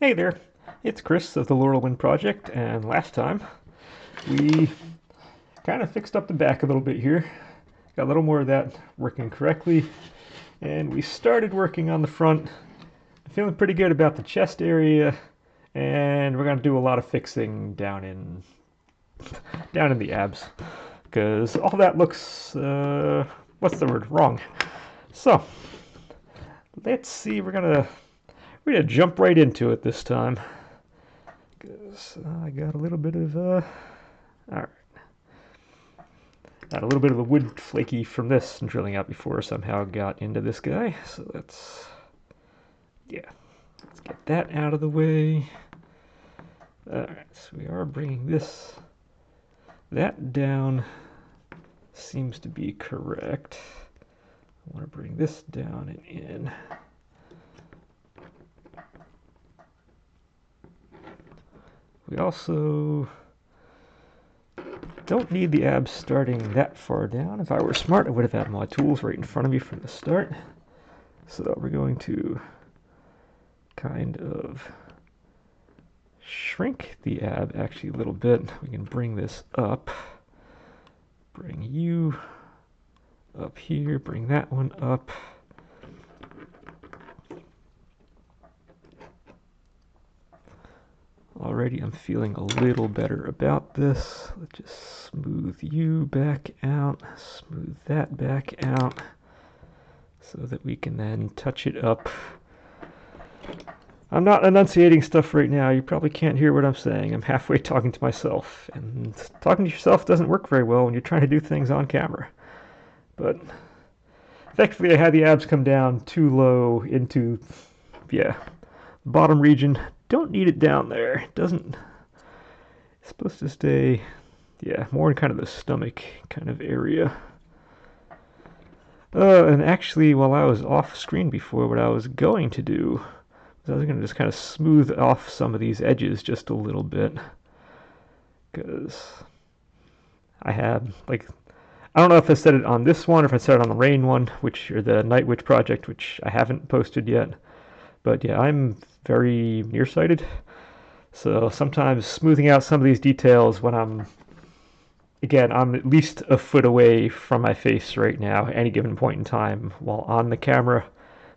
Hey there, it's Chris of the Laurel Wind Project, and last time we kind of fixed up the back a little bit here. Got a little more of that working correctly, and we started working on the front. I'm feeling pretty good about the chest area, and we're gonna do a lot of fixing down in the abs, because all that looks what's the word? Wrong. So let's see. We're gonna jump right into it this time. Because I got a little bit of all right, got a little bit of the wood flaky from this drilling out before somehow got into this guy. So let's get that out of the way. All right, so we are bringing that down. Seems to be correct. I want to bring this down and in. We also don't need the abs starting that far down. If I were smart, I would have had my tools right in front of me from the start. So we're going to kind of shrink the ab actually a little bit. We can bring this up. Bring you up here. Bring that one up. Already I'm feeling a little better about this. Let's just smooth you back out, smooth that back out, so that we can then touch it up. I'm not enunciating stuff right now. You probably can't hear what I'm saying. I'm halfway talking to myself, and talking to yourself doesn't work very well when you're trying to do things on camera. But effectively I had the abs come down too low into, bottom region. Don't need it down there. It doesn't. It's supposed to stay, more in kind of the stomach kind of area. And actually, while I was off screen before, what I was going to do was I was going to just kind of smooth off some of these edges just a little bit. Because I had, I don't know if I said it on this one or if I said it on the rain one, or the Night Witch project, which I haven't posted yet. But yeah, I'm very nearsighted. So sometimes smoothing out some of these details when I'm at least a foot away from my face right now, at any given point in time while on the camera.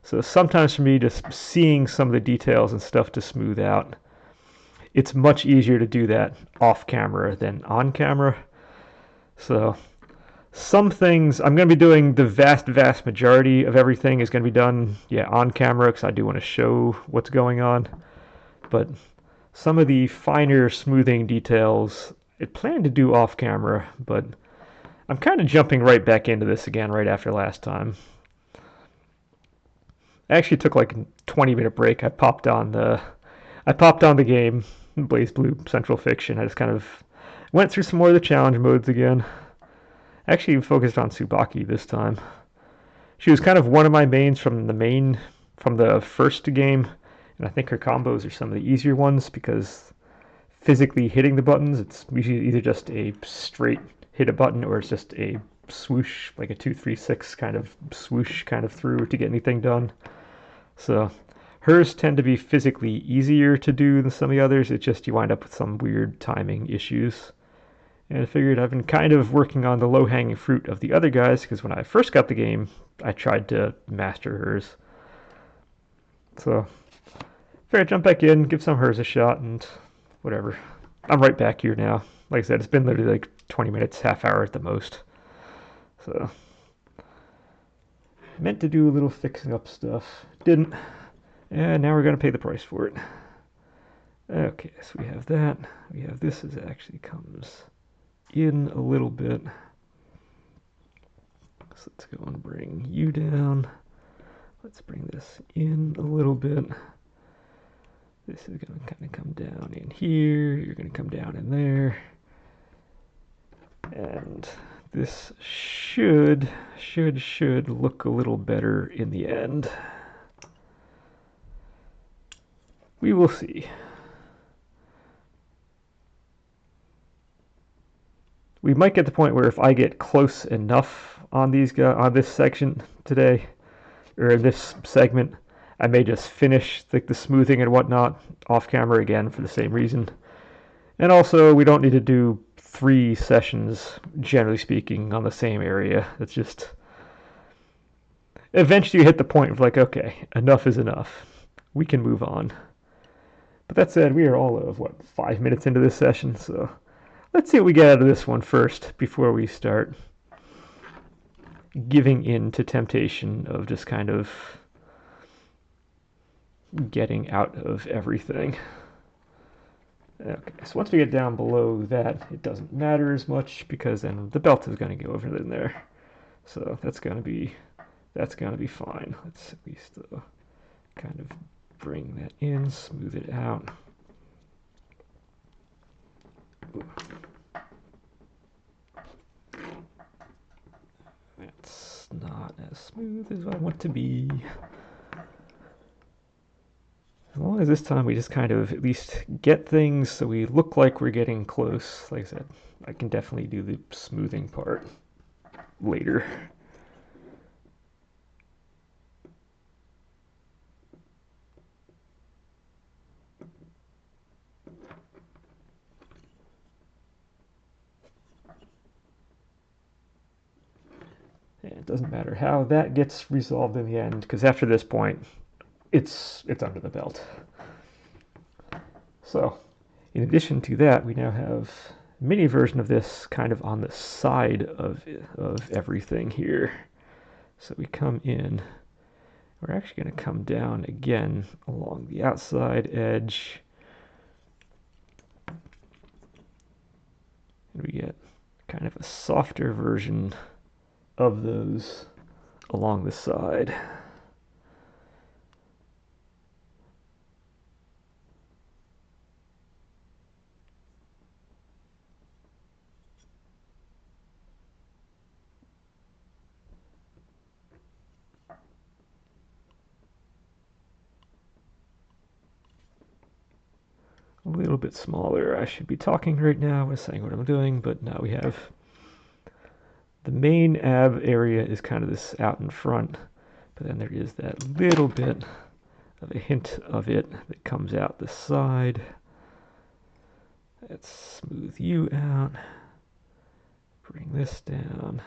So sometimes for me, just seeing some of the details and stuff to smooth out, it's much easier to do that off camera than on camera. So some things I'm going to be doing, the vast majority of everything is going to be done on camera, because I do want to show what's going on. But some of the finer smoothing details I plan to do off camera, but I'm kind of jumping right back into this again right after last time. I actually took like a 20-minute break. I popped on the game, BlazBlue Central Fiction. I just kind of went through some more of the challenge modes again. Actually focused on Tsubaki this time. She was kind of one of my mains from the first game, and I think her combos are some of the easier ones because physically hitting the buttons, it's usually either just a straight hit a button or it's just a swoosh, like a 2-3-6 kind of swoosh kind of through to get anything done. So hers tend to be physically easier to do than some of the others. It's just you wind up with some weird timing issues. And I figured I've been kind of working on the low-hanging fruit of the other guys, because when I first got the game, I tried to master hers. So, figured I'd jump back in, give some of hers a shot, and whatever. I'm right back here now. Like I said, it's been literally like 20 minutes, half hour at the most. So, meant to do a little fixing up stuff. Didn't. And now we're going to pay the price for it. Okay, so we have that. We have this as it actually comes in a little bit. So let's go and bring you down. Let's bring this in a little bit. This is going to kind of come down in here. You're going to come down in there. And this should look a little better in the end. We will see. We might get to the point where if I get close enough on these guys, on this section today, or in this segment, I may just finish like the smoothing and whatnot off camera again for the same reason. And also, we don't need to do 3 sessions, generally speaking, on the same area. It's just eventually you hit the point of like, okay, enough is enough. We can move on. But that said, we are all of what, 5 minutes into this session, so let's see what we get out of this one first before we start giving in to temptation of just kind of getting out of everything. Okay, so once we get down below that, it doesn't matter as much because then the belt is going to go over in there. So that's going to be fine. Let's at least kind of bring that in, smooth it out. That's not as smooth as I want to be. As long as this time we just kind of at least get things so we look like we're getting close. Like I said, I can definitely do the smoothing part later. And it doesn't matter how that gets resolved in the end, because after this point, it's under the belt. So, in addition to that, we now have a mini version of this kind of on the side of everything here. So we come in, we're actually going to come down again along the outside edge. And we get kind of a softer version of those along the side. A little bit smaller. I should be talking right now and saying what I'm doing, but now we have the main ab area is kind of this out in front, but then there is that little bit of a hint of it that comes out the side. Let's smooth you out. Bring this down.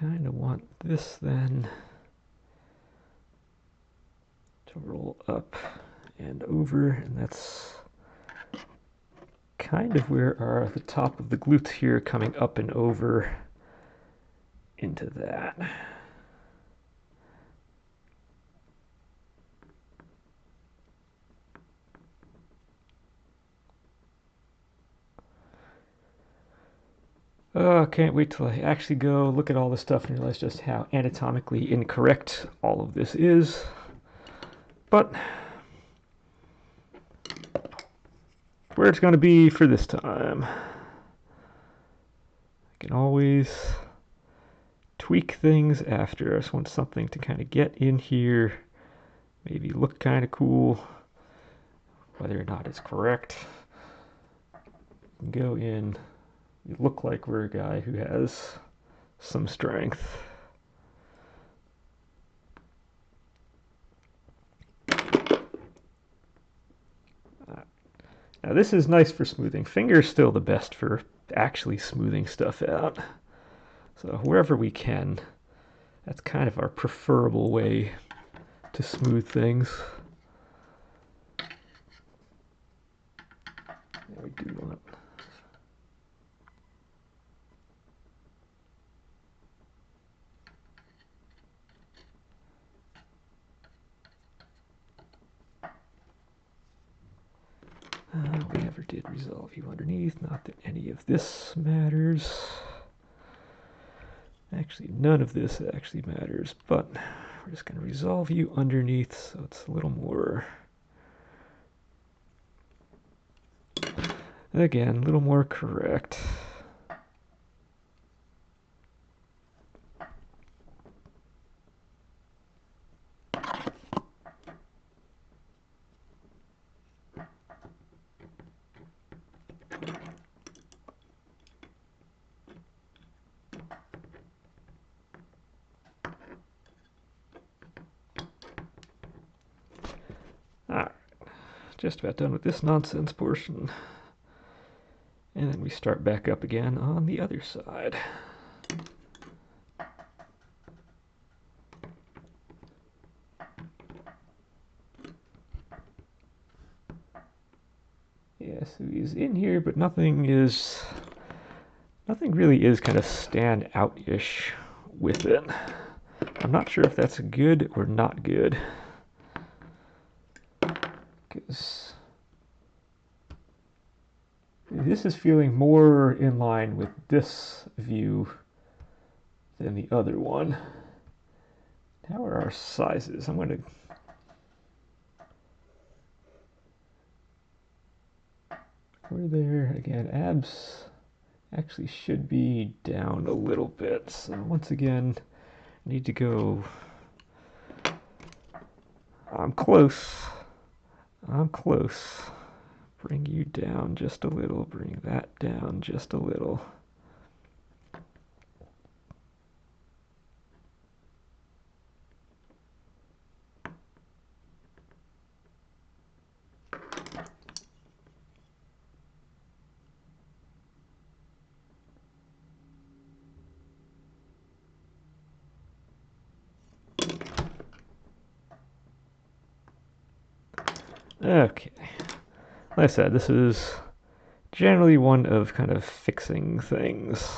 Kind of want this then to roll up and over, and that's kind of where the top of the glutes here coming up and over into that. Oh, can't wait till I actually go look at all this stuff and realize just how anatomically incorrect all of this is. But where it's going to be for this time. I can always tweak things after. I just want something to kind of get in here, maybe look kind of cool, whether or not it's correct. Go in. We look like we're a guy who has some strength. Now this is nice for smoothing. Finger's still the best for actually smoothing stuff out. So wherever we can, that's kind of our preferable way to smooth things. Yeah, we do want we never did resolve you underneath, not that any of this matters. Actually, none of this actually matters, but we're just going to resolve you underneath so it's a little more, again, a little more correct. Alright, just about done with this nonsense portion. And then we start back up again on the other side. Yeah, so he's in here, but nothing really is kind of stand out-ish with it. I'm not sure if that's good or not good. Because this is feeling more in line with this view than the other one. How are our sizes? I'm going to... We're there again. Abs actually should be down a little bit. So once again, I need to go... I'm close. I'm close. Bring you down just a little. Bring that down just a little. Okay. Like I said, this is generally one of kind of fixing things.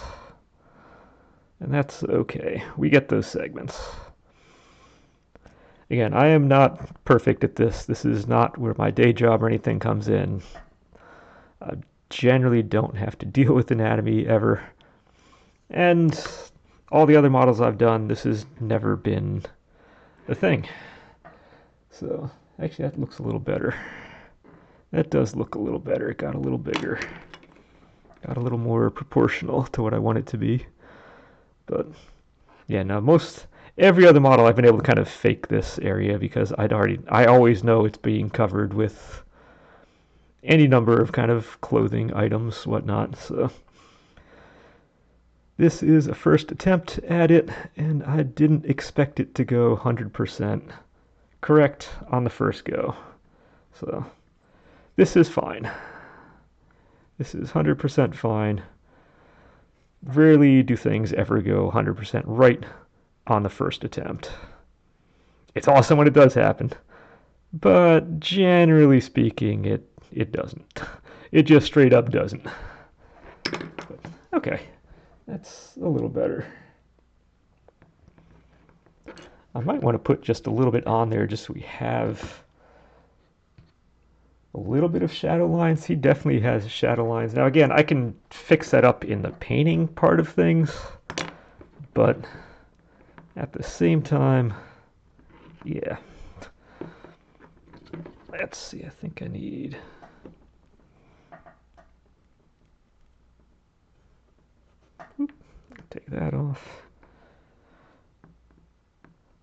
And that's okay. We get those segments. Again, I am not perfect at this. This is not where my day job or anything comes in. I generally don't have to deal with anatomy ever. And all the other models I've done, this has never been a thing. So, actually that looks a little better. That does look a little better. It got a little bigger. Got a little more proportional to what I want it to be. But, yeah, no, every other model I've been able to kind of fake this area because I always know it's being covered with any number of kind of clothing items, whatnot. So this is a first attempt at it, and I didn't expect it to go 100% correct on the first go. So this is fine. This is 100% fine. Rarely do things ever go 100% right on the first attempt. It's awesome when it does happen, but generally speaking, it doesn't. It just straight up doesn't. But, okay, that's a little better. I might want to put just a little bit on there just so we have a little bit of shadow lines. He definitely has shadow lines. Now again, I can fix that up in the painting part of things, but at the same time, yeah. Let's see, I think I need... Take that off.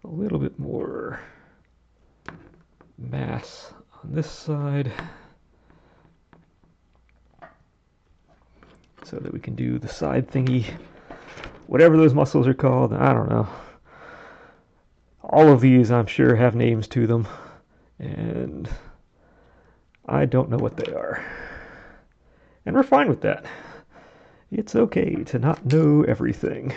A little bit more mass on this side so that we can do the side thingy, whatever those muscles are called. I don't know. All of these, I'm sure, have names to them, and I don't know what they are. And we're fine with that. It's okay to not know everything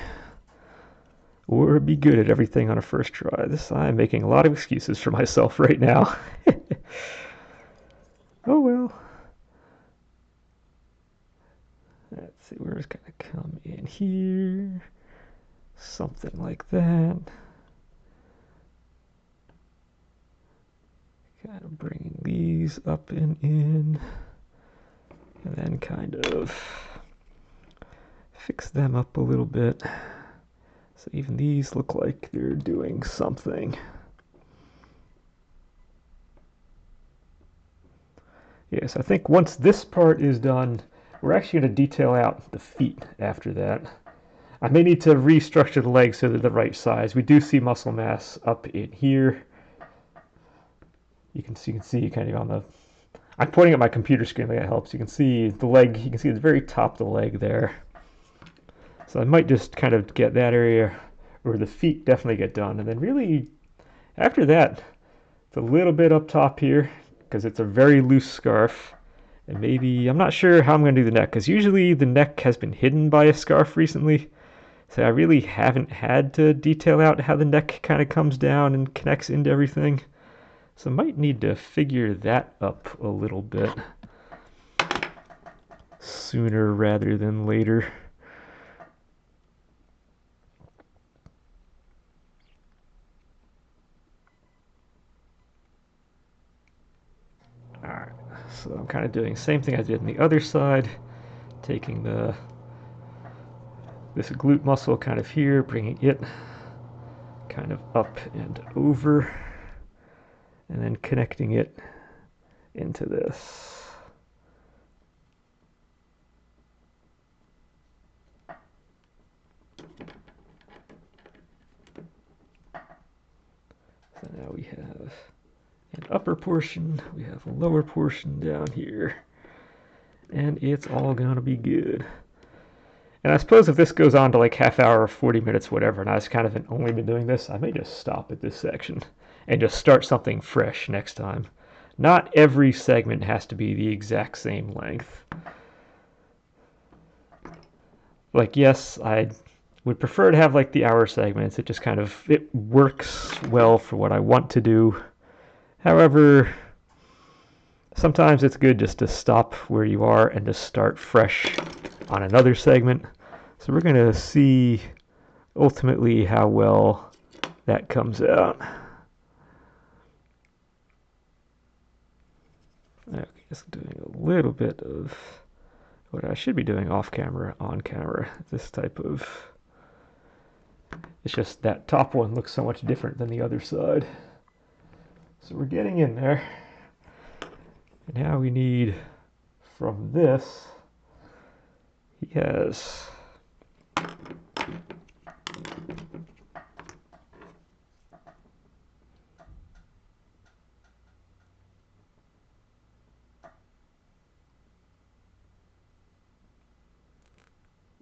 or be good at everything on a first try. I'm making a lot of excuses for myself right now. Oh well. Let's see, where's gonna come in here? Something like that. Kind of bringing these up and in, and then kind of fix them up a little bit. So even these look like they're doing something. Yes, I think once this part is done, we're actually going to detail out the feet after that. I may need to restructure the legs so they're the right size. We do see muscle mass up in here. You can see kind of on the... I'm pointing at my computer screen, that helps. You can see the leg, you can see the very top of the leg there. So I might just kind of get that area, or the feet definitely get done. And then really, after that, It's a little bit up top here because it's a very loose scarf. And maybe, I'm not sure how I'm going to do the neck because usually the neck has been hidden by a scarf recently. So I really haven't had to detail out how the neck kind of comes down and connects into everything. So I might need to figure that up a little bit sooner rather than later. Alright, so I'm kind of doing the same thing I did on the other side, taking this glute muscle kind of here, bringing it kind of up and over, and then connecting it into this. So now we have an upper portion, we have a lower portion down here, and it's all gonna be good. And I suppose if this goes on to like half hour, 40 minutes, whatever, and I just kind of only been doing this, I may just stop at this section and just start something fresh next time. Not every segment has to be the exact same length. Like, yes, I would prefer to have like the hour segments. It just kind of, it works well for what I want to do. However, sometimes it's good just to stop where you are and just start fresh on another segment. So we're going to see ultimately how well that comes out. Okay, just doing a little bit of what I should be doing off camera, on camera. This type of, it's just that top one looks so much different than the other side. So we're getting in there. And now we need from this, he has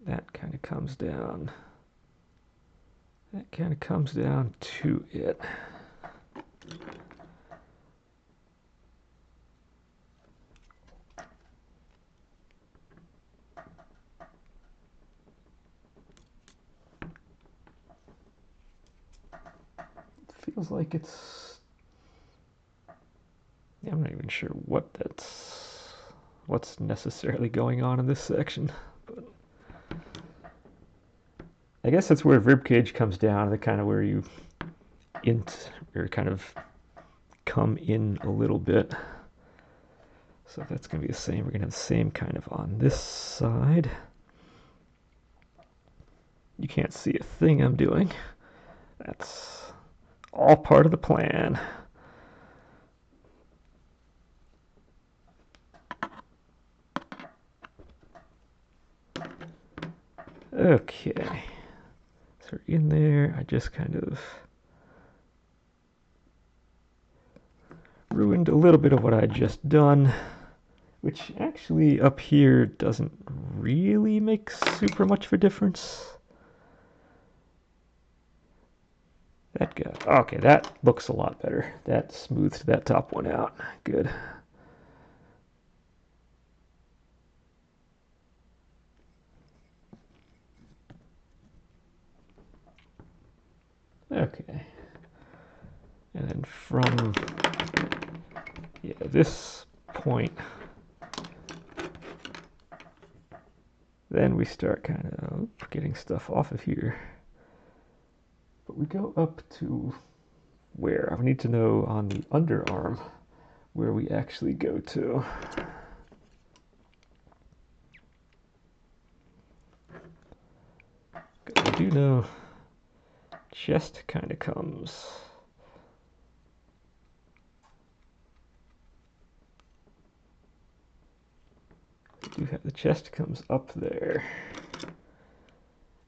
that kind of comes down. That kind of comes down to it. Feels like it's, yeah, I'm not even sure what's necessarily going on in this section, but I guess that's where rib cage comes down, the kind of where you or kind of come in a little bit. So if that's going to be the same, we're going to have the same kind of on this side. You can't see a thing I'm doing. That's all part of the plan. Okay. So in there, I just kind of ruined a little bit of what I'd just done, which actually up here doesn't really make super much of a difference. That guy, okay, that looks a lot better. That smoothed that top one out. Good. Okay. And then from, yeah, this point, then we start kind of getting stuff off of here. But we go up to where? I need to know on the underarm where we actually go to. I do know chest kind of comes. I do have the chest comes up there.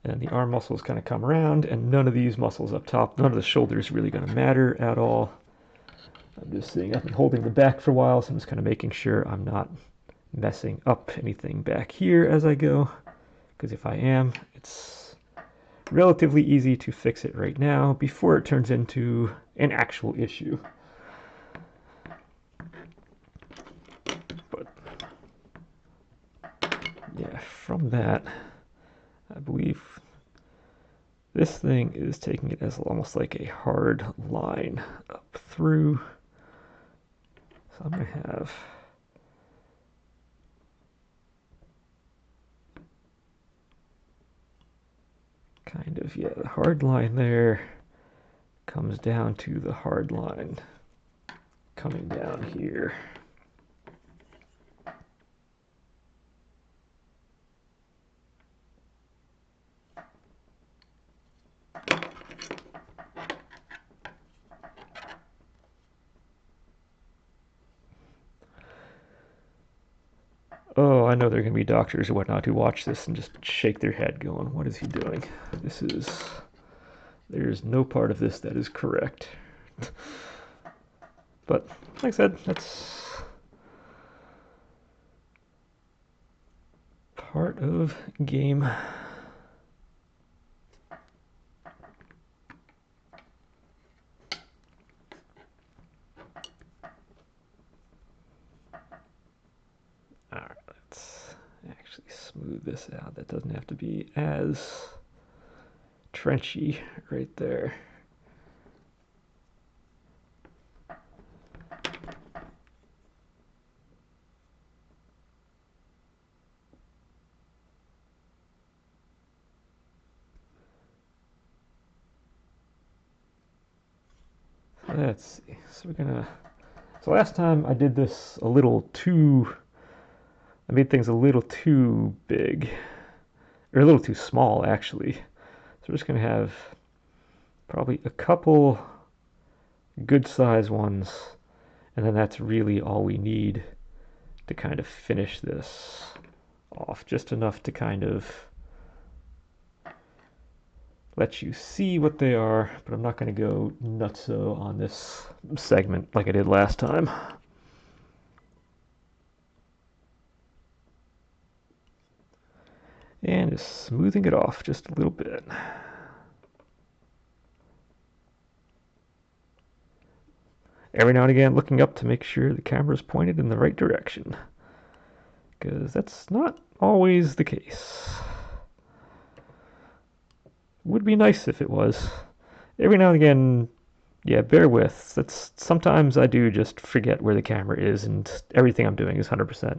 And the arm muscles kind of come around, and none of these muscles up top, none of the shoulders really going to matter at all. I'm just seeing, I've been holding the back for a while, so I'm just kind of making sure I'm not messing up anything back here as I go. Because if I am, it's relatively easy to fix it right now before it turns into an actual issue. that, I believe this thing is taking it as almost like a hard line up through. So I'm going to have kind of, yeah, the hard line there comes down to the hard line coming down here. Oh, I know there are going to be doctors or whatnot who watch this and just shake their head going, what is he doing? There's no part of this that is correct. But, like I said, that's part of game. Alright, let's actually smooth this out. That doesn't have to be as trenchy right there. Let's see. So last time I did this a little too. I made things a little too big, or a little too small actually. So we're just gonna have probably a couple good size ones, and then that's really all we need to kind of finish this off. Just enough to kind of let you see what they are, but I'm not going to go nutso on this segment like I did last time. And just smoothing it off just a little bit. Every now and again looking up to make sure the camera is pointed in the right direction, because that's not always the case. Would be nice if it was. Every now and again, yeah, bear with. Sometimes I do just forget where the camera is, and everything I'm doing is 100%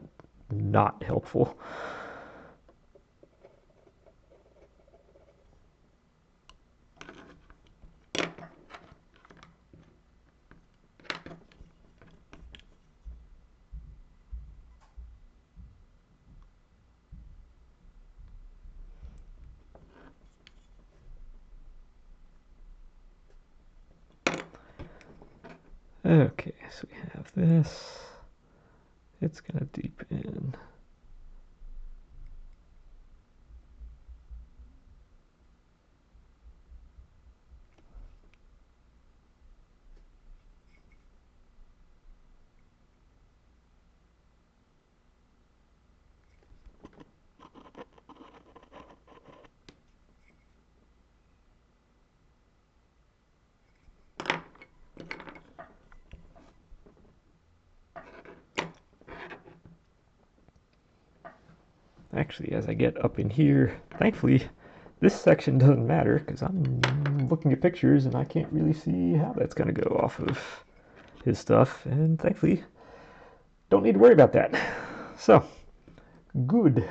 not helpful. Okay, so we have this. It's gonna deepen. Actually, as I get up in here, thankfully, this section doesn't matter because I'm looking at pictures and I can't really see how that's going to go off of his stuff. And thankfully, don't need to worry about that. So, good.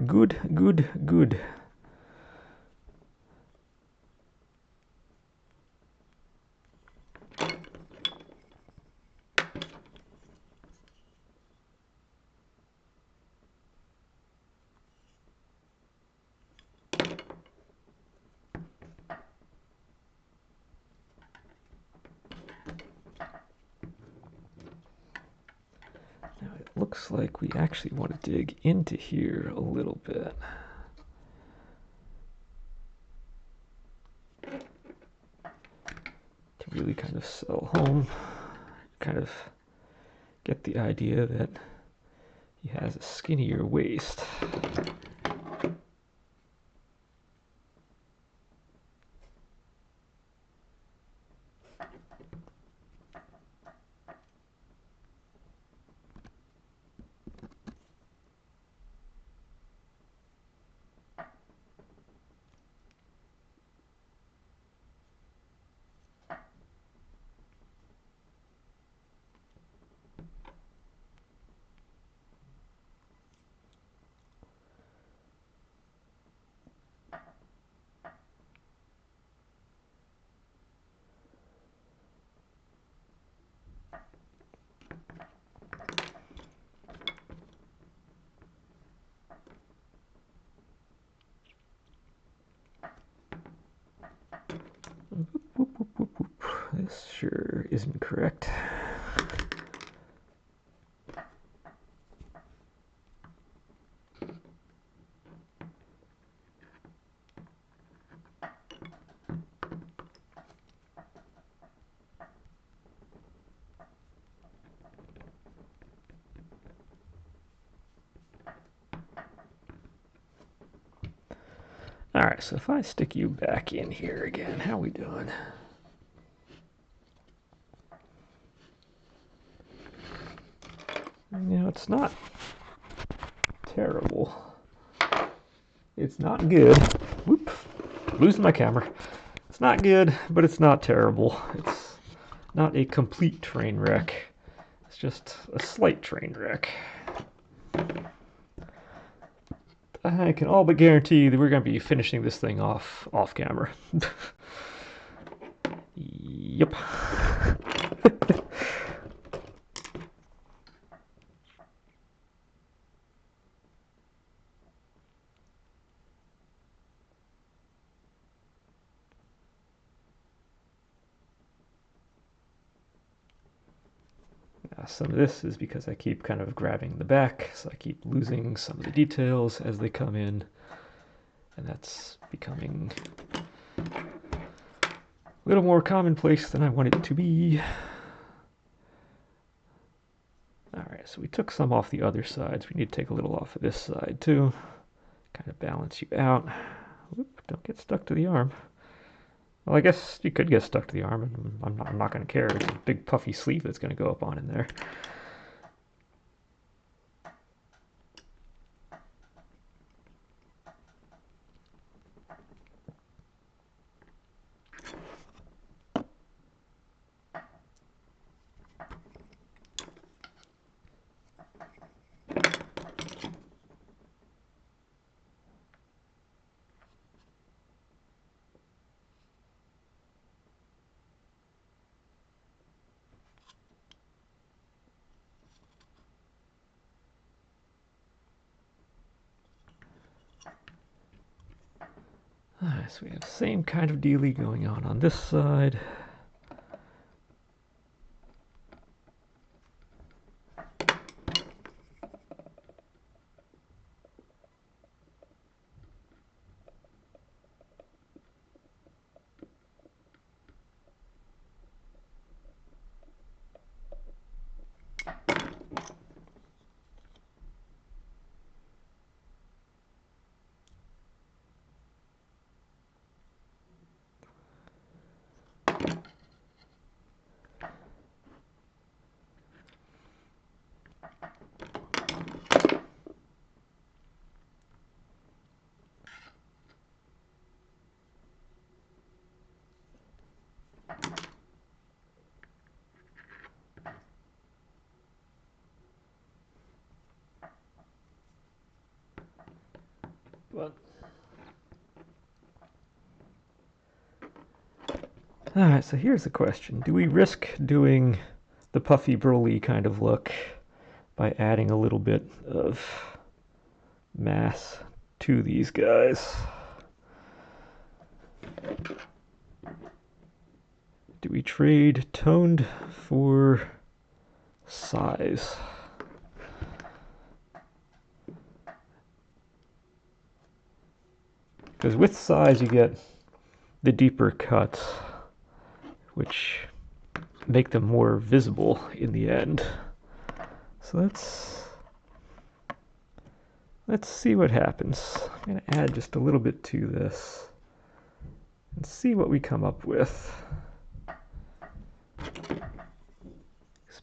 Good, good, good. Now it looks like we actually want to dig into here a little bit. To really kind of sell home, kind of get the idea that he has a skinnier waist. This sure isn't correct. Alright, so if I stick you back in here again, how we doing? You know, it's not terrible. It's not good. Whoop, losing my camera. It's not good, but it's not terrible. It's not a complete train wreck. It's just a slight train wreck. I can all but guarantee that we're going to be finishing this thing off camera. Yep. Some of this is because I keep kind of grabbing the back, so I keep losing some of the details as they come in, and that's becoming a little more commonplace than I want it to be. Alright, so we took some off the other sides. We need to take a little off of this side too, kind of balance you out. Whoop, don't get stuck to the arm. Well, I guess you could get stuck to the arm, and I'm not going to care. It's a big puffy sleeve that's going to go up on in there. Alright, so we have the same kind of dealie going on this side. But alright, so here's the question. Do we risk doing the puffy Broly kind of look by adding a little bit of mass to these guys? Do we trade toned for size? Because with size you get the deeper cuts, which make them more visible in the end. So let's see what happens. I'm going to add just a little bit to this and see what we come up with.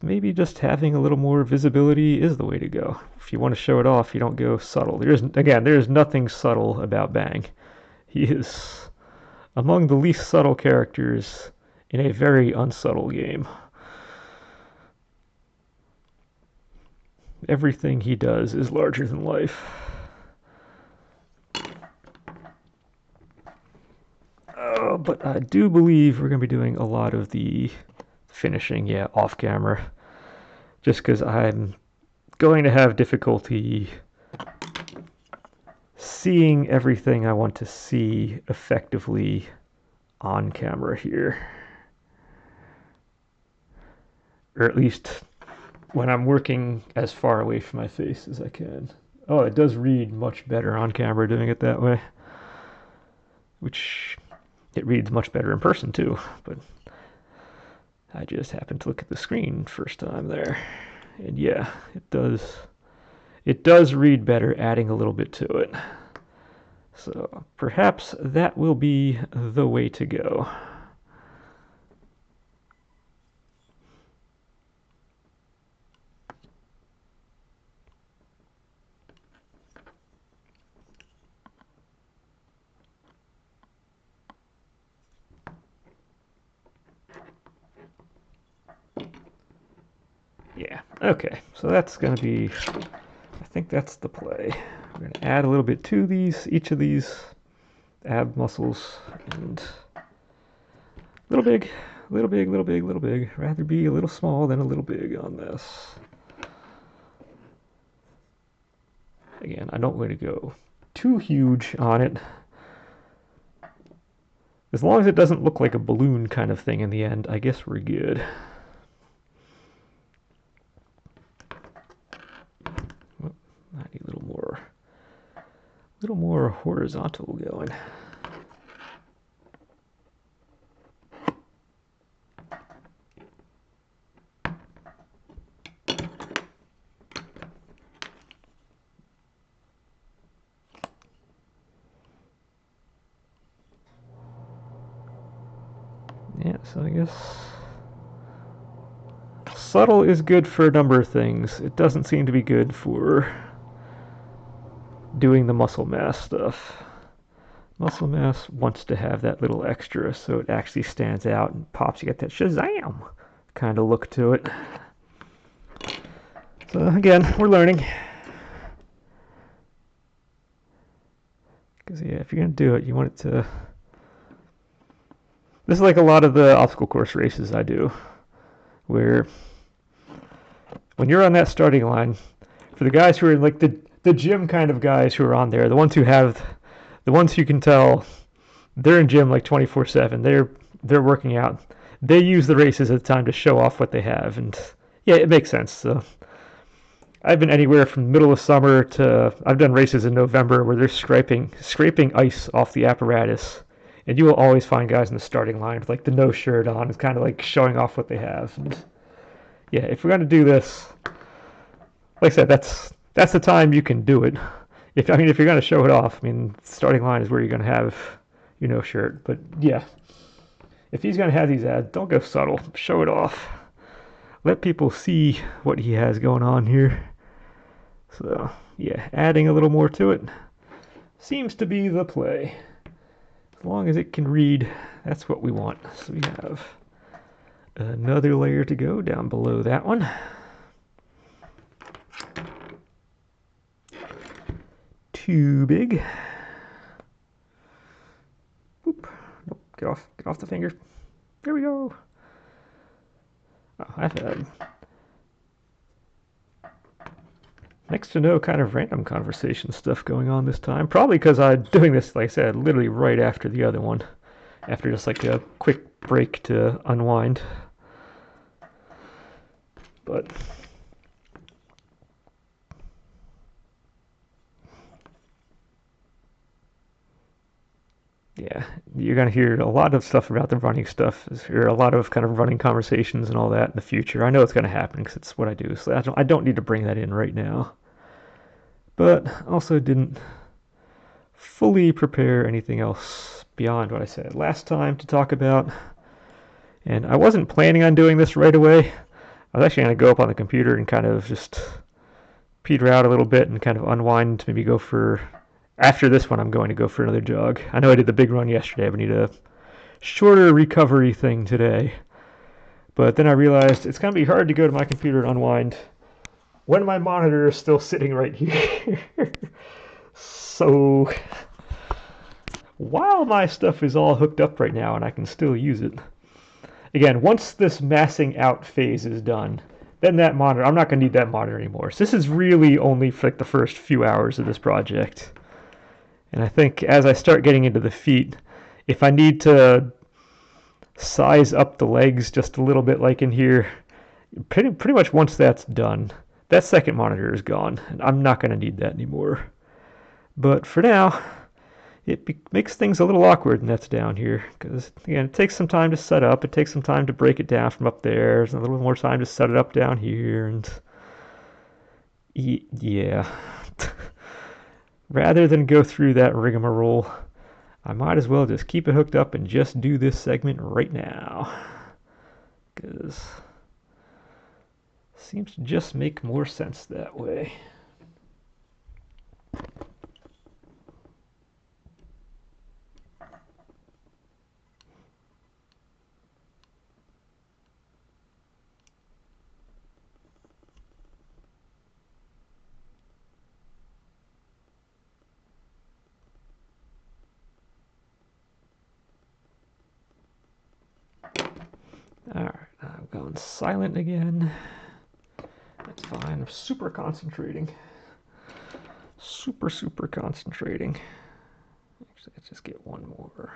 Maybe just having a little more visibility is the way to go. If you want to show it off, you don't go subtle. There's nothing subtle about Bang. He is among the least subtle characters in a very unsubtle game. Everything he does is larger than life. But I do believe we're going to be doing a lot of the finishing, off camera. Just because I'm going to have difficulty seeing everything I want to see effectively on camera here. or at least when I'm working as far away from my face as I can. Oh, it does read much better on camera doing it that way, which it reads much better in person too, but I just happened to look at the screen first time there. And yeah, it does read better adding a little bit to it. So perhaps that will be the way to go. Yeah, okay, so that's going to be, I think that's the play. We're going to add a little bit to each of these ab muscles, and a little big, little big, little big, little big. Rather be a little small than a little big on this. Again, I don't want to go too huge on it. As long as it doesn't look like a balloon kind of thing in the end, I guess we're good. I need a little more horizontal going. Yeah, so I guess subtle is good for a number of things. It doesn't seem to be good for doing the muscle mass stuff. Muscle mass wants to have that little extra so it actually stands out and pops. You get that Shazam kind of look to it. So again, we're learning. Because yeah, if you're going to do it, you want it to... This is like a lot of the obstacle course races I do, where when you're on that starting line, for the guys who are like the gym kind of guys who are on there, the ones who can tell they're in gym like 24/7, they're working out. They use the races as a time to show off what they have, and yeah, it makes sense. So I've been anywhere from middle of summer to I've done races in November where they're scraping ice off the apparatus. And you will always find guys in the starting line with like the no shirt on. It's kind of like showing off what they have. And yeah, if we're going to do this, like I said, that's the time you can do it. If you're going to show it off, I mean, starting line is where you're going to have your no shirt. But yeah, if he's going to have these ads, don't go subtle. Show it off. Let people see what he has going on here. So yeah, adding a little more to it seems to be the play. As long as it can read, that's what we want. So we have another layer to go down below that one. Too big. Oop. Nope. Get off the finger. There we go. Oh, I've had next to no kind of random conversation stuff going on this time. Probably because I'm doing this, like I said, literally right after the other one. After just like a quick break to unwind. But yeah, you're going to hear a lot of stuff about the running stuff. Hear a lot of kind of running conversations and all that in the future. I know it's going to happen because it's what I do. So I don't need to bring that in right now. But also didn't fully prepare anything else beyond what I said last time to talk about. And I wasn't planning on doing this right away. I was actually going to go up on the computer and kind of just peter out a little bit and kind of unwind, maybe go for... After this one, I'm going to go for another jog. I know I did the big run yesterday, but I need a shorter recovery thing today. But then I realized it's going to be hard to go to my computer and unwind when my monitor is still sitting right here. So while my stuff is all hooked up right now and I can still use it, again, once this massing out phase is done, then that monitor, I'm not going to need that monitor anymore. So this is really only for like the first few hours of this project. And I think as I start getting into the feet, if I need to size up the legs just a little bit like in here, Pretty much once that's done, that second monitor is gone, and I'm not going to need that anymore. But for now, makes things a little awkward and that's down here, because again, it takes some time to set up, it takes some time to break it down from up there, there's a little more time to set it up down here, and yeah. Rather than go through that rigmarole, I might as well just keep it hooked up and just do this segment right now, because it seems to just make more sense that way. Alright, I'm going silent again. That's fine. I'm super concentrating. Super concentrating. Actually, let's just get one more.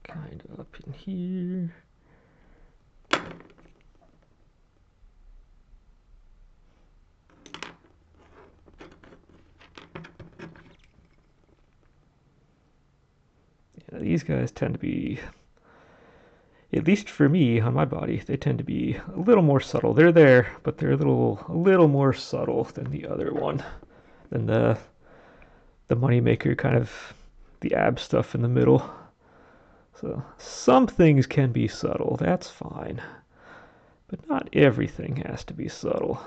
Kind of up in here. Yeah, these guys tend to be, at least for me on my body, they tend to be a little more subtle. They're there, but they're a little more subtle than the other one, than the moneymaker kind of the ab stuff in the middle. So some things can be subtle, that's fine, but not everything has to be subtle.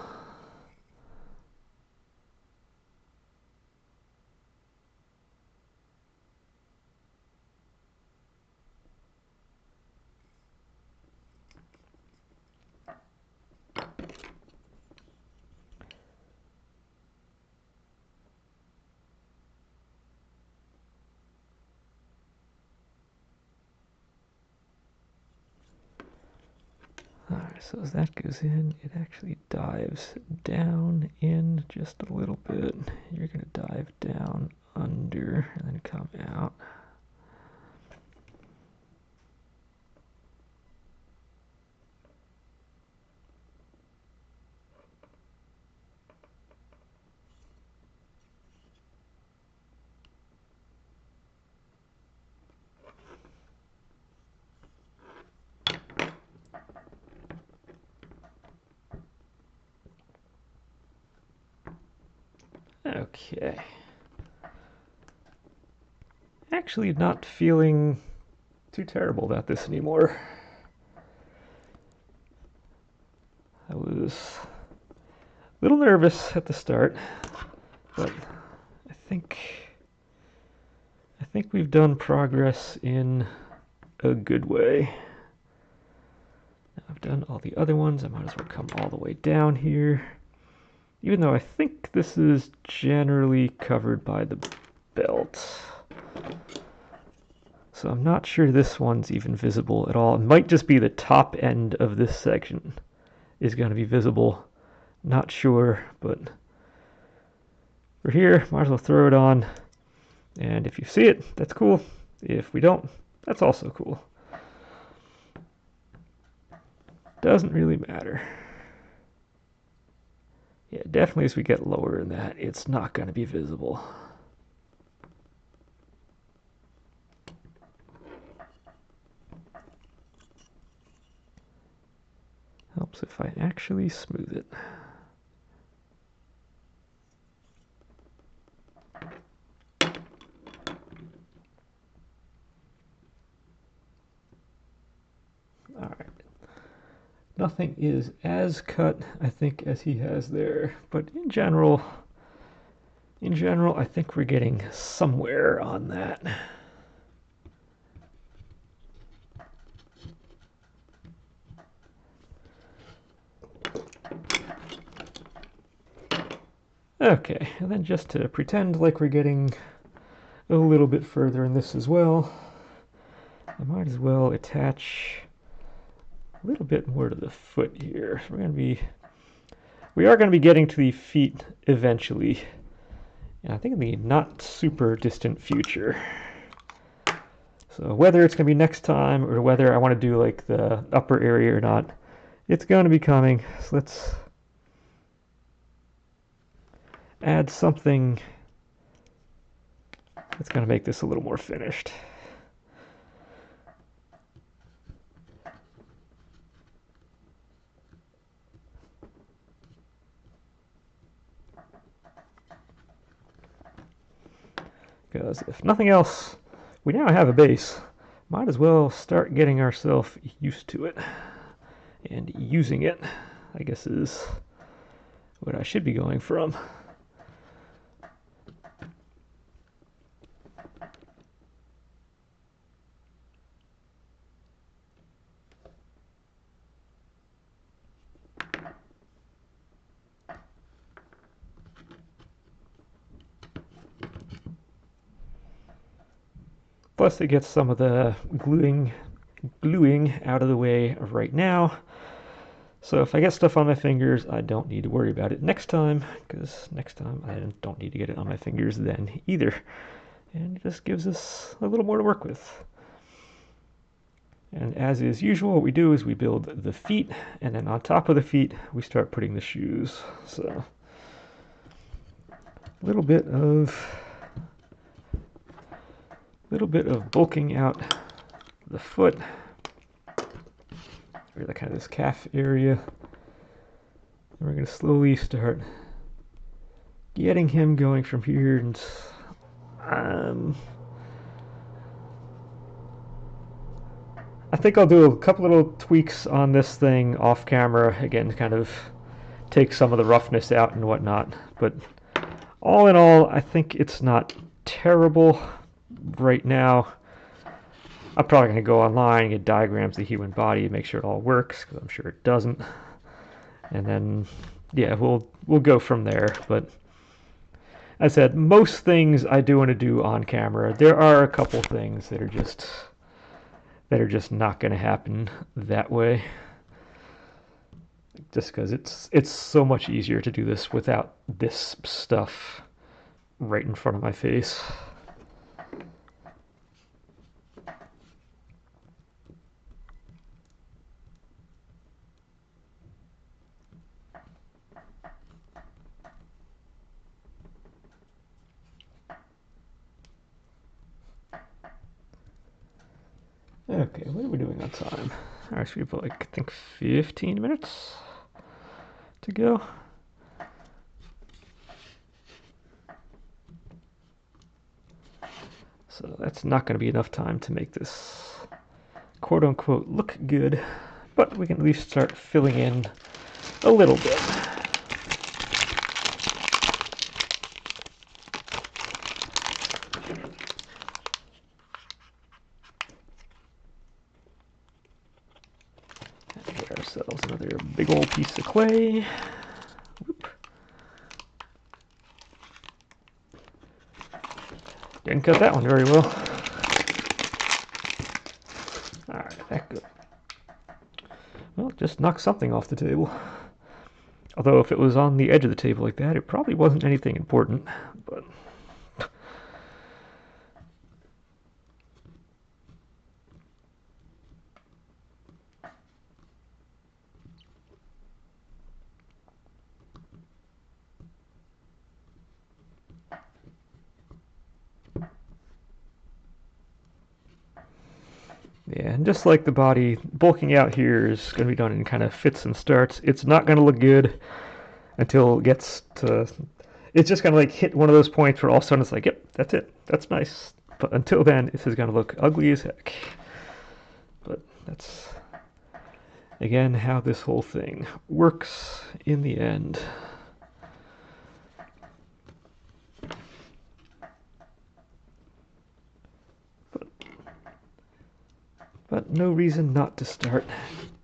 Alright, so as that goes in, it actually dives down in just a little bit. You're going to dive down under and then come out. Okay. Actually not feeling too terrible about this anymore. I was a little nervous at the start, but I think we've done progress in a good way. Now I've done all the other ones, I might as well come all the way down here. Even though I think this is generally covered by the belt. So I'm not sure this one's even visible at all. It might just be the top end of this section is going to be visible. Not sure, but we're here. Might as well throw it on. And if you see it, that's cool. If we don't, that's also cool. Doesn't really matter. Yeah, definitely as we get lower in that, it's not going to be visible. Helps if I actually smooth it. All right. Nothing is as cut, I think, as he has there, but in general, I think we're getting somewhere on that. Okay, and then just to pretend like we're getting a little bit further in this as well, I might as well attach a little bit more to the foot here. So we are going to be getting to the feet eventually. And I think in the not super distant future. So whether it's going to be next time or whether I want to do like the upper area or not, it's going to be coming. So let's add something that's going to make this a little more finished. Because if nothing else, we now have a base. Might as well start getting ourselves used to it and using it, I guess, is what I should be going from. Plus it gets some of the gluing out of the way right now. So if I get stuff on my fingers, I don't need to worry about it next time, because next time I don't need to get it on my fingers then either. And it just gives us a little more to work with. And as is usual, what we do is we build the feet, and then on top of the feet, we start putting the shoes. So a little bit of bulking out the foot, or the kind of this calf area. And we're going to slowly start getting him going from here, and I think I'll do a couple little tweaks on this thing off camera, again, to kind of take some of the roughness out and whatnot. But all in all, I think it's not terrible right now. I'm probably going to go online and get diagrams of the human body and make sure it all works, because I'm sure it doesn't. And then, yeah, we'll go from there. But as I said, most things I do want to do on camera. There are a couple things that are just not going to happen that way. Just because it's so much easier to do this without this stuff right in front of my face. Okay, what are we doing on time? Alright, so we put like, I think 15 minutes to go. So that's not going to be enough time to make this quote unquote look good, but we can at least start filling in a little bit. And get ourselves another big old piece of clay. Whoop. Didn't cut that one very well. Alright, that good. Well, just knock something off the table. Although if it was on the edge of the table like that, it probably wasn't anything important, but... Yeah, and just like the body, bulking out here is going to be done in kind of fits and starts. It's not going to look good until it gets to... It's just going to like hit one of those points where all of a sudden it's like, yep, that's it. That's nice. But until then, this is going to look ugly as heck. But that's, again, how this whole thing works in the end. But no reason not to start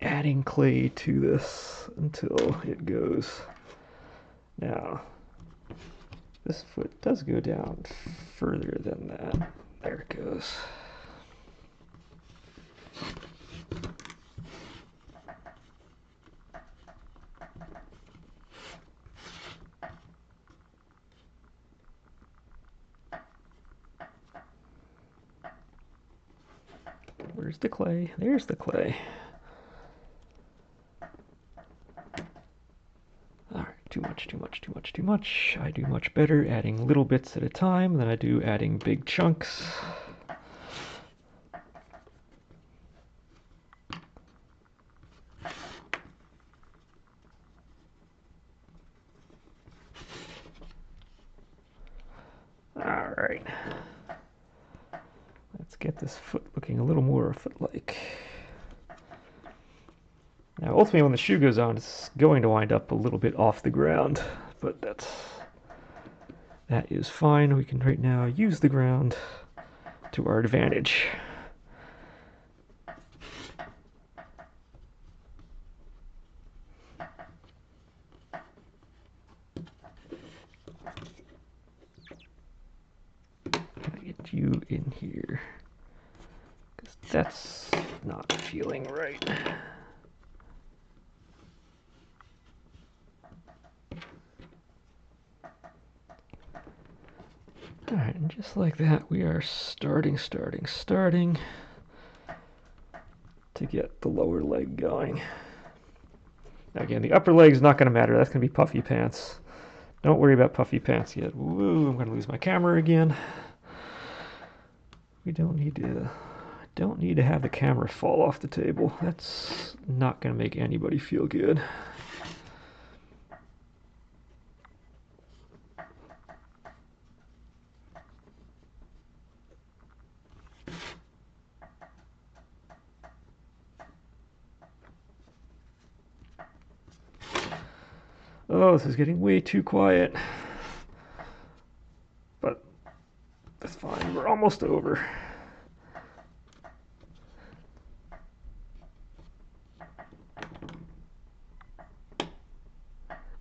adding clay to this until it goes. Now, this foot does go down further than that. There it goes. Where's the clay? There's the clay. All right, too much, too much, too much, too much. I do much better adding little bits at a time than I do adding big chunks. All right. Let's get this foot looking a little more foot-like. Now, ultimately, when the shoe goes on, it's going to wind up a little bit off the ground, but that is fine. We can right now use the ground to our advantage. Can I get you in here? Because that's not feeling right. Alright, and just like that, we are starting to get the lower leg going. Now again, the upper leg's not going to matter. That's going to be puffy pants. Don't worry about puffy pants yet. Woo, I'm going to lose my camera again. We don't need to have the camera fall off the table. That's not going to make anybody feel good. Oh, this is getting way too quiet. But that's fine. We're almost over.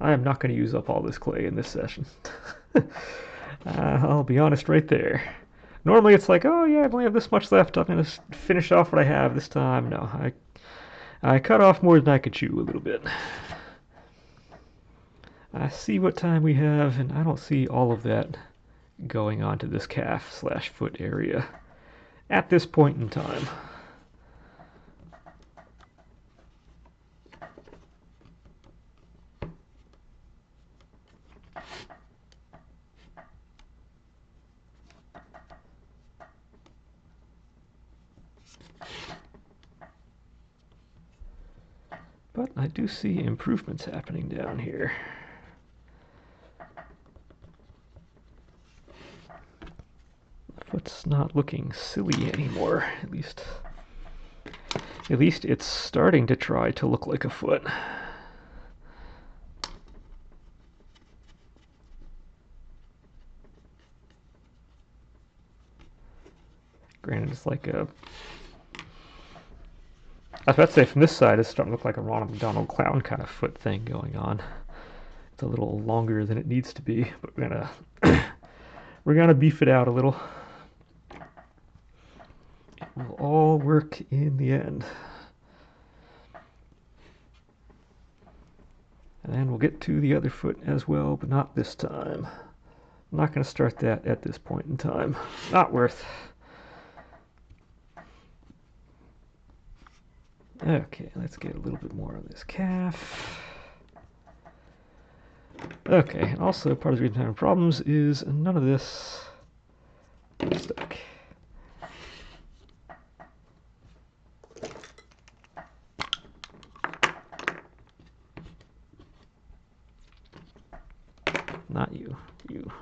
I am not going to use up all this clay in this session. I'll be honest right there. Normally it's like, oh yeah, I only have this much left. I'm going to finish off what I have this time. No, I cut off more than I could chew a little bit. I see what time we have, and I don't see all of that going on to this calf/foot area at this point in time. But I do see improvements happening down here. The foot's not looking silly anymore. At least it's starting to try to look like a foot. Granted, it's like a... I was about to say, from this side, it's starting to look like a Ronald McDonald clown kind of foot thing going on. It's a little longer than it needs to be, but we're gonna beef it out a little. It will all work in the end. And then we'll get to the other foot as well, but not this time. I'm not going to start that at this point in time. Not worth. Okay, let's get a little bit more on this calf. Okay, and also part of the reason I'm having problems is none of this is stuck. Not you, you.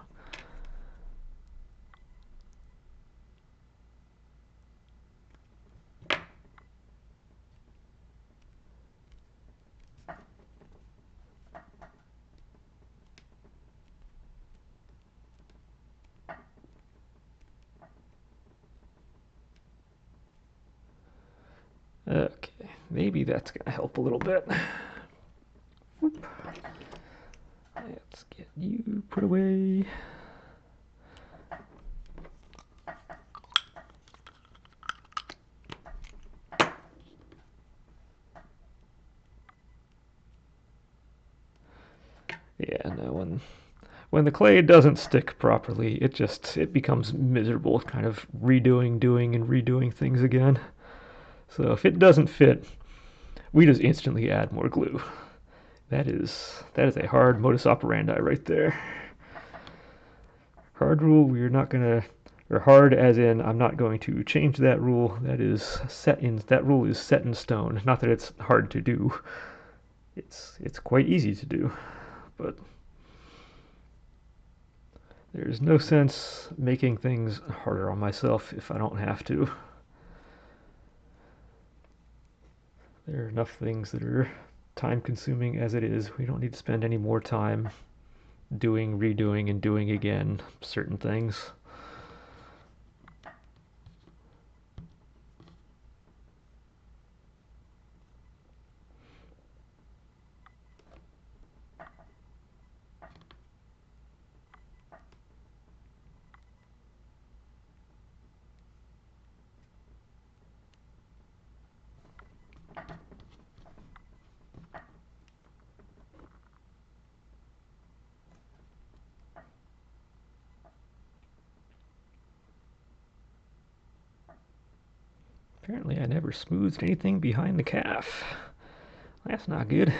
Okay, maybe that's going to help a little bit. Whoop. Let's get you put away. Yeah, no, when the clay doesn't stick properly, it becomes miserable, kind of doing and redoing things again. So if it doesn't fit, we just instantly add more glue. That is a hard modus operandi right there. Hard rule, we're not gonna, or hard as in I'm not going to change that rule. That rule is set in stone. Not that it's hard to do. It's quite easy to do, but there's no sense making things harder on myself if I don't have to. There are enough things that are time consuming as it is. We don't need to spend any more time doing, redoing, and doing again certain things. Apparently I never smoothed anything behind the calf. That's not good.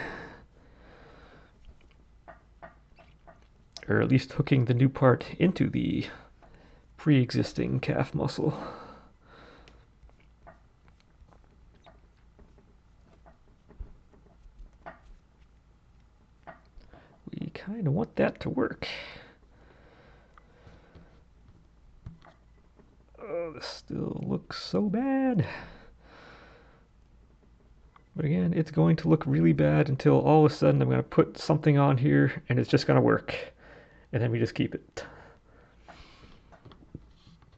Or at least hooking the new part into the pre-existing calf muscle. We kind of want that to work. Oh, this still looks so bad. But again, it's going to look really bad until all of a sudden I'm going to put something on here and it's just going to work. And then we just keep it.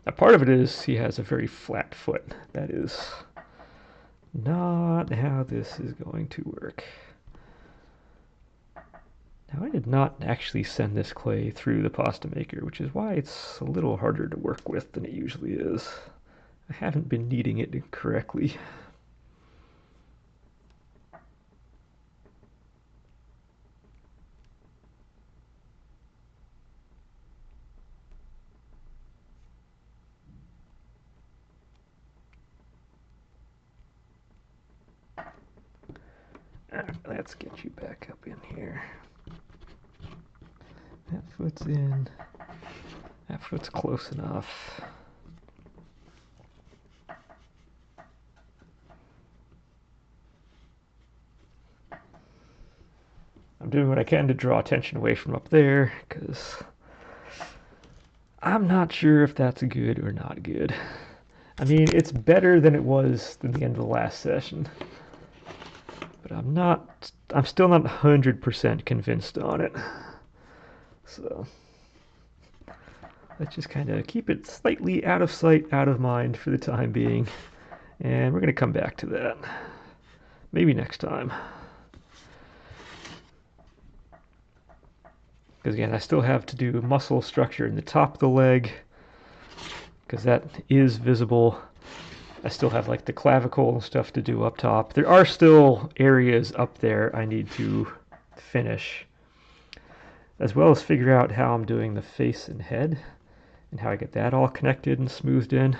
Now, part of it is he has a very flat foot. That is not how this is going to work. Now, I did not actually send this clay through the pasta maker, which is why it's a little harder to work with than it usually is. I haven't been kneading it correctly. Let's get you back up in here. That foot's in. That foot's close enough. I'm doing what I can to draw attention away from up there, because I'm not sure if that's good or not good. I mean, it's better than it was at the end of the last session. But I'm still not 100% convinced on it. So let's just kind of keep it slightly out of sight, out of mind for the time being. And we're going to come back to that. Maybe next time. Because again, I still have to do muscle structure in the top of the leg, because that is visible. I still have like the clavicle and stuff to do up top. There are still areas up there I need to finish, as well as figure out how I'm doing the face and head and how I get that all connected and smoothed in.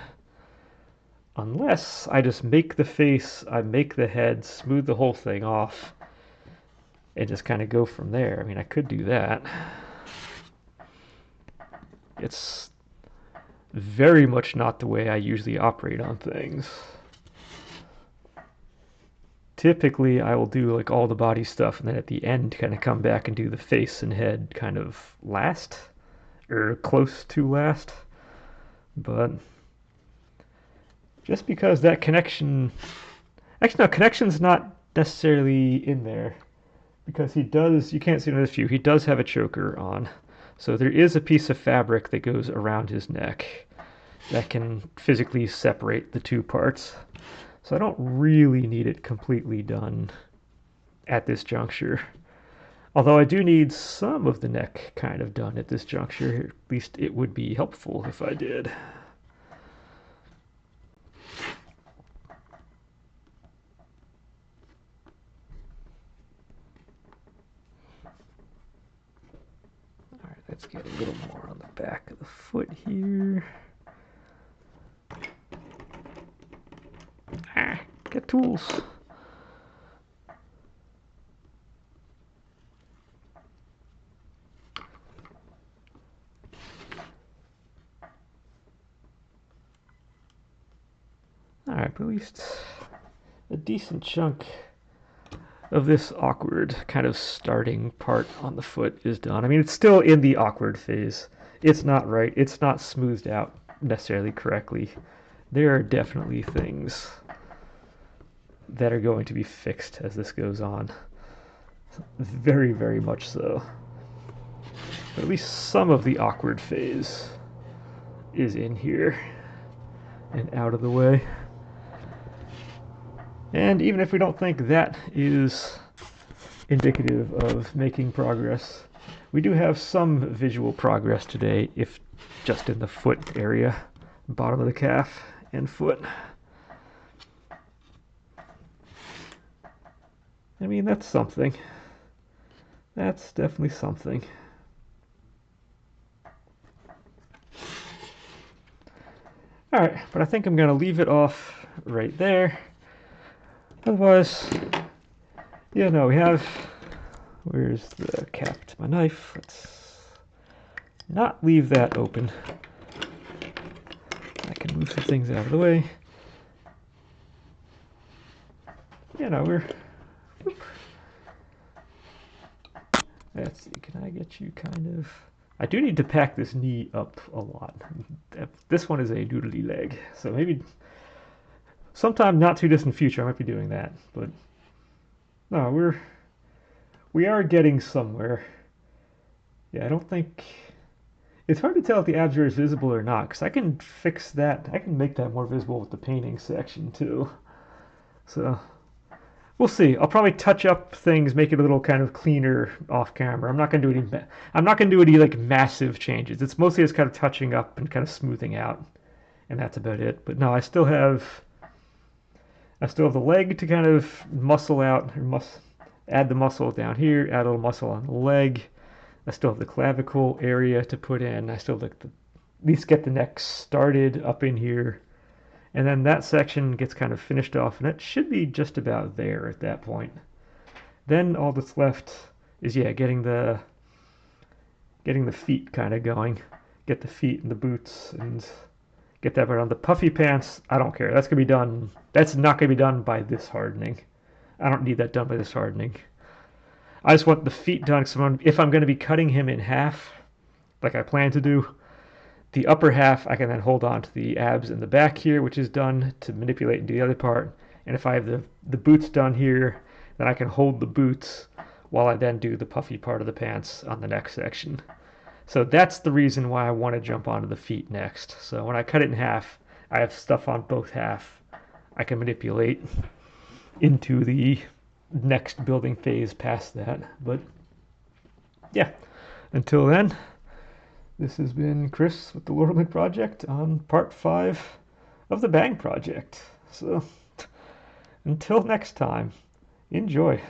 Unless I just make the face, I make the head, smooth the whole thing off, and just kind of go from there. I mean, I could do that. It's very much not the way I usually operate on things. Typically, I will do like all the body stuff and then at the end kind of come back and do the face and head kind of last, or close to last. But just because that connection, actually no, connection's not necessarily in there, because he does, you can't see it in this view, he does have a choker on. So there is a piece of fabric that goes around his neck that can physically separate the two parts. So I don't really need it completely done at this juncture. Although I do need some of the neck kind of done at this juncture. At least it would be helpful if I did. Alright, let's get a little more on the back of the foot here. Get tools. Alright, but at least a decent chunk of this awkward kind of starting part on the foot is done. I mean, it's still in the awkward phase. It's not right. It's not smoothed out necessarily correctly. There are definitely things that are going to be fixed as this goes on. Very, very much so. But at least some of the awkward phase is in here and out of the way. And even if we don't think that is indicative of making progress, we do have some visual progress today, if just in the foot area, bottom of the calf and foot. I mean, that's something. That's definitely something. Alright, but I think I'm going to leave it off right there. Otherwise, yeah, no, we have... Where's the cap to my knife? Let's not leave that open. I can move some things out of the way. You know, we're... Whoop. Let's see, can I get you kind of... I do need to pack this knee up a lot. This one is a doodly leg, so maybe sometime not too distant future I might be doing that. But no, we are getting somewhere. Yeah, I don't think it's hard to tell if the abs are as visible or not, because I can fix that. I can make that more visible with the painting section too. So we'll see. I'll probably touch up things, make it a little kind of cleaner off camera. I'm not gonna do any like massive changes. It's mostly just kind of touching up and kind of smoothing out, and that's about it. But no, I still have the leg to kind of muscle out, or add the muscle down here, add a little muscle on the leg. I still have the clavicle area to put in. I still have to at least get the neck started up in here. And then that section gets kind of finished off, and it should be just about there at that point. Then all that's left is, yeah, getting the feet kind of going. Get the feet and the boots and get that right on. The puffy pants, I don't care. That's gonna be done. That's not gonna be done by this hardening. I don't need that done by this hardening. I just want the feet done, because if I'm going to be cutting him in half, like I plan to do, the upper half I can then hold on to the abs in the back here, which is done, to manipulate and do the other part. And if I have the boots done here, then I can hold the boots while I then do the puffy part of the pants on the neck section. So that's the reason why I want to jump onto the feet next. So when I cut it in half, I have stuff on both half I can manipulate into the next building phase past that. But yeah, until then, this has been Chris with the Lorelink Project on part 5 of the Bang Project. So until next time, enjoy.